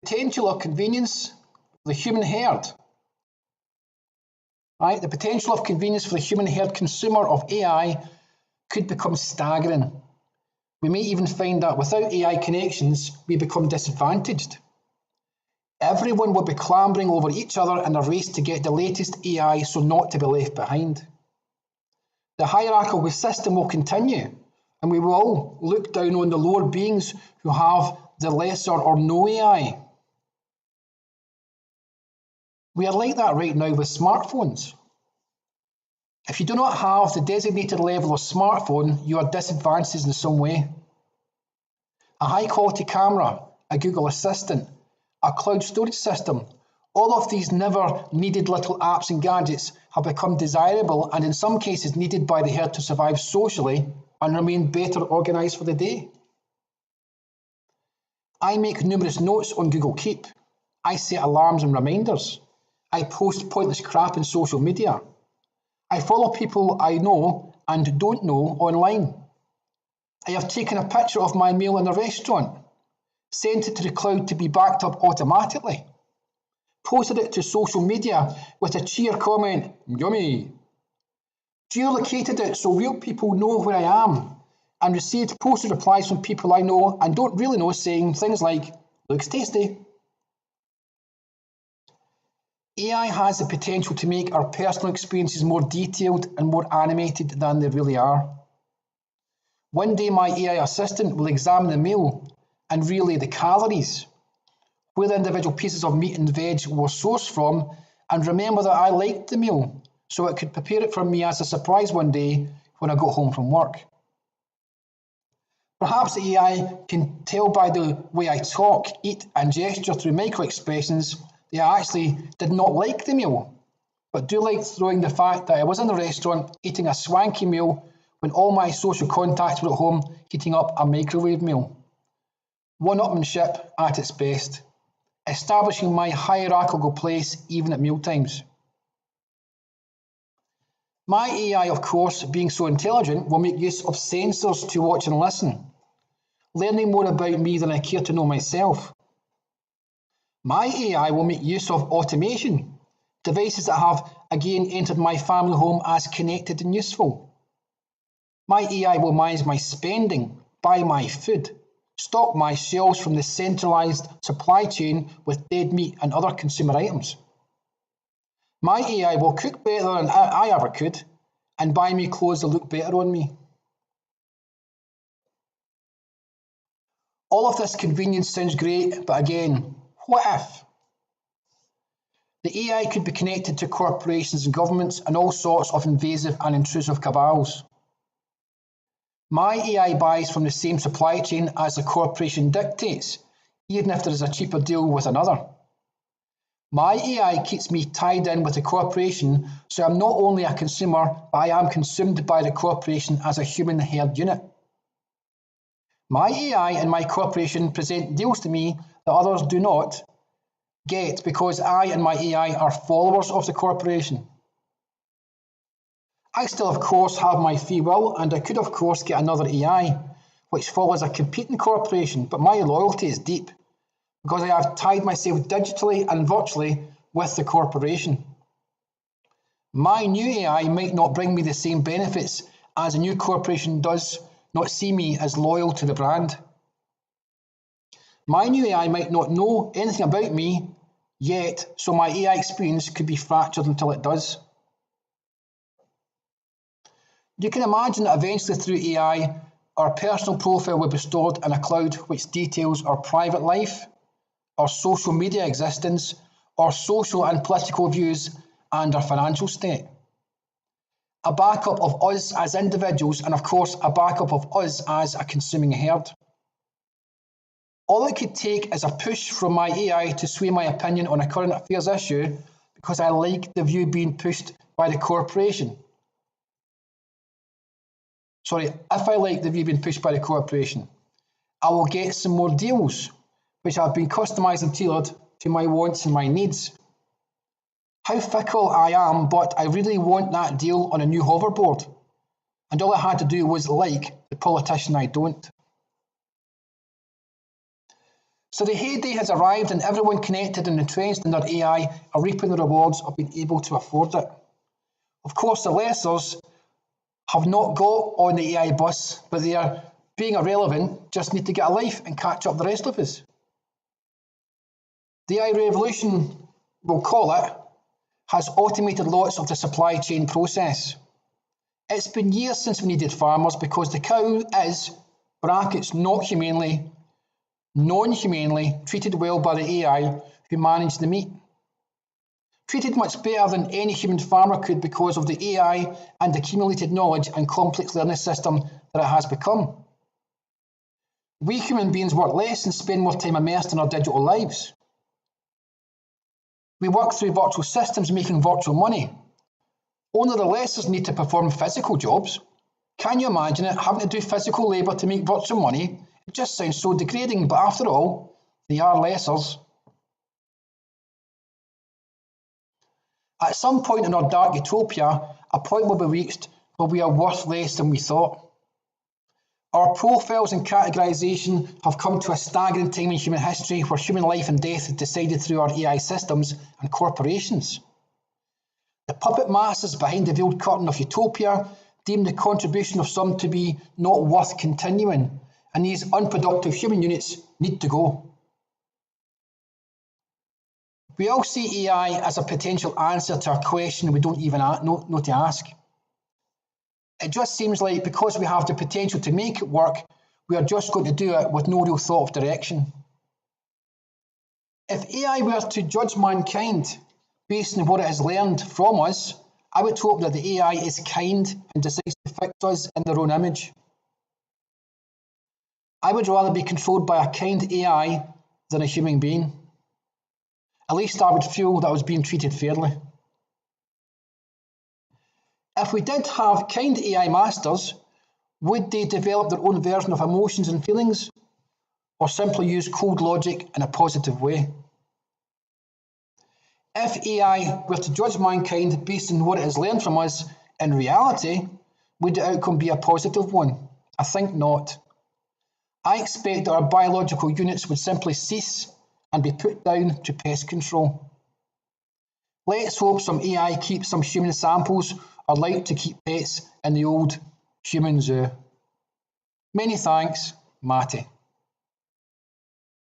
potential of convenience for the human herd. Right? The potential of convenience for the human herd consumer of AI could become staggering. We may even find that without AI connections, we become disadvantaged. Everyone will be clambering over each other in a race to get the latest AI so not to be left behind. The hierarchical system will continue, and we will all look down on the lower beings who have the lesser or no AI. We are like that right now with smartphones. If you do not have the designated level of smartphone, you are disadvantaged in some way. A high-quality camera, a Google Assistant, a cloud storage system, all of these never needed little apps and gadgets have become desirable and in some cases needed by the herd to survive socially and remain better organised for the day. I make numerous notes on Google Keep. I set alarms and reminders. I post pointless crap in social media. I follow people I know and don't know online. I have taken a picture of my meal in a restaurant, sent it to the cloud to be backed up automatically, posted it to social media with a cheer comment, yummy, geolocated it so real people know where I am, and received posted replies from people I know and don't really know saying things like, looks tasty. AI has the potential to make our personal experiences more detailed and more animated than they really are. One day my AI assistant will examine the meal and relay the calories, where the individual pieces of meat and veg were sourced from, and remember that I liked the meal, so it could prepare it for me as a surprise one day when I got home from work. Perhaps the AI can tell by the way I talk, eat and gesture through micro-expressions that I actually did not like the meal, but do like throwing the fact that I was in the restaurant eating a swanky meal when all my social contacts were at home heating up a microwave meal. One-upmanship at its best, establishing my hierarchical place even at mealtimes. My AI, of course, being so intelligent, will make use of sensors to watch and listen, learning more about me than I care to know myself. My AI will make use of automation, devices that have again entered my family home as connected and useful. My AI will manage my spending, buy my food, stock my shelves from the centralised supply chain with dead meat and other consumer items. My AI will cook better than I ever could and buy me clothes that look better on me. All of this convenience sounds great, but again, what if? The AI could be connected to corporations and governments and all sorts of invasive and intrusive cabals. My AI buys from the same supply chain as the corporation dictates, even if there is a cheaper deal with another. My AI keeps me tied in with the corporation, so I'm not only a consumer, but I am consumed by the corporation as a human herd unit. My AI and my corporation present deals to me that others do not get because I and my AI are followers of the corporation. I still, of course, have my free will, and I could, of course, get another AI, which follows a competing corporation, but my loyalty is deep, because I have tied myself digitally and virtually with the corporation. My new AI might not bring me the same benefits as a new corporation does not see me as loyal to the brand. My new AI might not know anything about me yet, so my AI experience could be fractured until it does. You can imagine that eventually through AI, our personal profile will be stored in a cloud which details our private life, our social media existence, our social and political views, and our financial state. A backup of us as individuals, and of course a backup of us as a consuming herd. All it could take is a push from my AI to sway my opinion on a current affairs issue because I like the view being pushed by the corporation. If I like the view being pushed by the corporation, I will get some more deals which have been customised and tailored to my wants and my needs. How fickle I am, but I really want that deal on a new hoverboard. And all I had to do was like the politician I don't. So the heyday has arrived and everyone connected and entrenched in their AI are reaping the rewards of being able to afford it. Of course, the lessers have not got on the AI bus, but they are, being irrelevant, just need to get a life and catch up the rest of us. The AI revolution, we'll call it, has automated lots of the supply chain process. It's been years since we needed farmers because the cow is, brackets, not humanely, non-humanely treated well by the AI who manage the meat. Treated much better than any human farmer could because of the AI and accumulated knowledge and complex learning system that it has become. We human beings work less and spend more time immersed in our digital lives. We work through virtual systems making virtual money. Only the lessers need to perform physical jobs. Can you imagine it, having to do physical labour to make virtual money? It just sounds so degrading, but after all, they are lessers. At some point in our dark utopia, a point will be reached where we are worth less than we thought. Our profiles and categorisation have come to a staggering time in human history where human life and death is decided through our AI systems and corporations. The puppet masters behind the veiled curtain of utopia deem the contribution of some to be not worth continuing, and these unproductive human units need to go. We all see AI as a potential answer to a question we don't even know to ask. It just seems like because we have the potential to make it work, we are just going to do it with no real thought of direction. If AI were to judge mankind based on what it has learned from us, I would hope that the AI is kind and decides to fix us in their own image. I would rather be controlled by a kind AI than a human being. At least I would feel that I was being treated fairly. If we did have kind AI masters, would they develop their own version of emotions and feelings, or simply use cold logic in a positive way? If AI were to judge mankind based on what it has learned from us, in reality, would the outcome be a positive one? I think not. I expect that our biological units would simply cease and be put down to pest control. Let's hope some AI keeps some human samples or like to keep pets in the old human zoo. Many thanks, Matty.